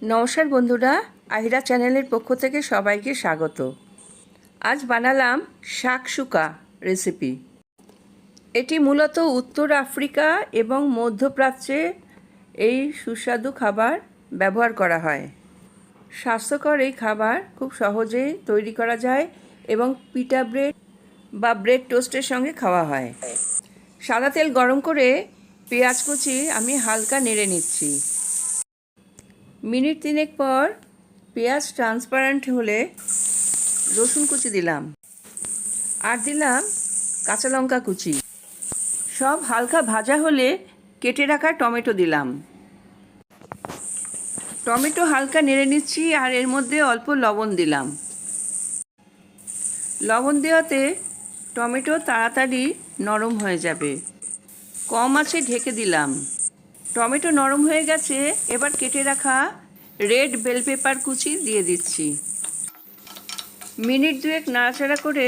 নমস্কার বন্ধুরা, আহিরা চ্যানেলের পক্ষ থেকে সবাইকে স্বাগত। আজ বানালাম শাকসুকা রেসিপি। এটি মূলত উত্তর আফ্রিকা এবং মধ্যপ্রাচ্যে এই সুস্বাদু খাবার ব্যবহার করা হয়। স্বাস্থ্যকর এই খাবার খুব সহজেই তৈরি করা যায় এবং পিটা ব্রেড বা ব্রেড টোস্টের সঙ্গে খাওয়া হয়। সাদা তেল গরম করে পেঁয়াজ কুচি আমি হালকা নেড়ে নিচ্ছি। মিনিট 3 পর পেঁয়াজ ট্রান্সপারেন্ট হলে রসুন কুচি দিলাম আর দিলাম কাঁচা লঙ্কা কুচি। সব হালকা ভাজা হলে কেটে রাখা টমেটো দিলাম। টমেটো হালকা নেড়ে নিচ্ছি আর এর মধ্যে অল্প লবণ দিলাম। লবণ দেওয়াতে টমেটো তাড়াতাড়ি নরম হয়ে যাবে। কম আঁচে ঢেকে দিলাম। টমেটো নরম হয়ে গেছে, এবার কেটে রাখা রেড বেল পেপার কুচি দিয়ে দিচ্ছি। মিনিট 2 নাড়াচাড়া করে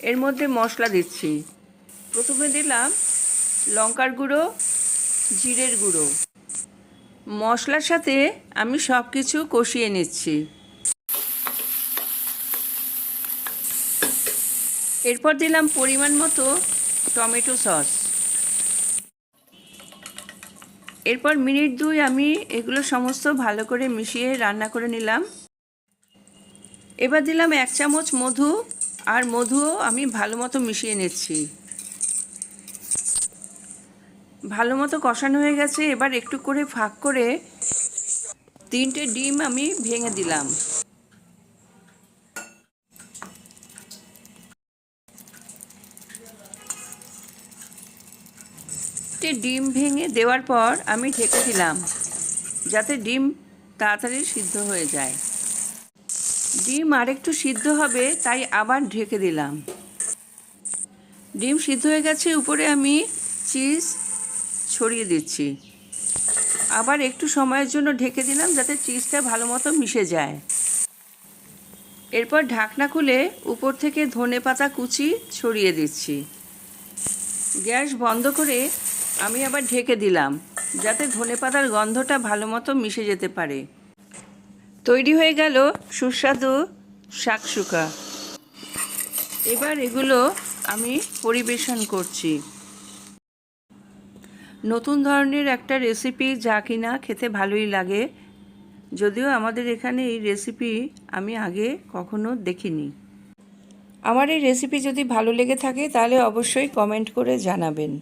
এর মধ্যে মশলা দিচ্ছি। প্রথমে দিলাম লঙ্কার গুঁড়ো, জিরের গুঁড়ো। মশলার সাথে আমি সব কিছু কষিয়ে নিচ্ছি। এরপর দিলাম পরিমাণ মতো টমেটো সস। এরপর মিনিট 2 আমি এগুলো সমস্ত ভালো করে মিশিয়ে রান্না করে নিলাম। এবার দিলাম 1 চামচ মধু, আর মধুও আমি ভালো মতো মিশিয়ে নিচ্ছি। ভালো মতো কষানো হয়ে গেছে। এবার একটু করে ফাঁক করে 3টে ডিম আমি ভেঙে দিলাম। ডিম ভেঙে দেওয়ার পর আমি ঢেকে দিলাম যাতে ডিম তাড়াতাড়ি সিদ্ধ হয়ে যায়। ডিম আরেকটু সিদ্ধ হবে তাই আবার ঢেকে দিলাম। ডিম সিদ্ধ হয়ে গেছে, উপরে আমি চিজ ছড়িয়ে দিচ্ছি। আবার একটু সময়ের জন্য ঢেকে দিলাম যাতে চিজটা ভালো মতো মিশে যায়। এরপর ঢাকনা খুলে উপর থেকে ধনেপাতা কুচি ছড়িয়ে দিচ্ছি। গ্যাস বন্ধ করে আমি আবার ঢেকে দিলাম যাতে ধনেপাতার গন্ধটা ভালো মতো মিশে যেতে পারে। তৈরি হয়ে গেল সুস্বাদু শাকসুকা। এবার এগুলো আমি পরিবেশন করছি। নতুন ধরনের একটা রেসিপি, যা কিনা খেতে ভালোই লাগে, যদিও আমাদের এখানে এই রেসিপি আমি আগে কখনো দেখিনি। আমার এই রেসিপি যদি ভালো লেগে থাকে তাহলে অবশ্যই কমেন্ট করে জানাবেন।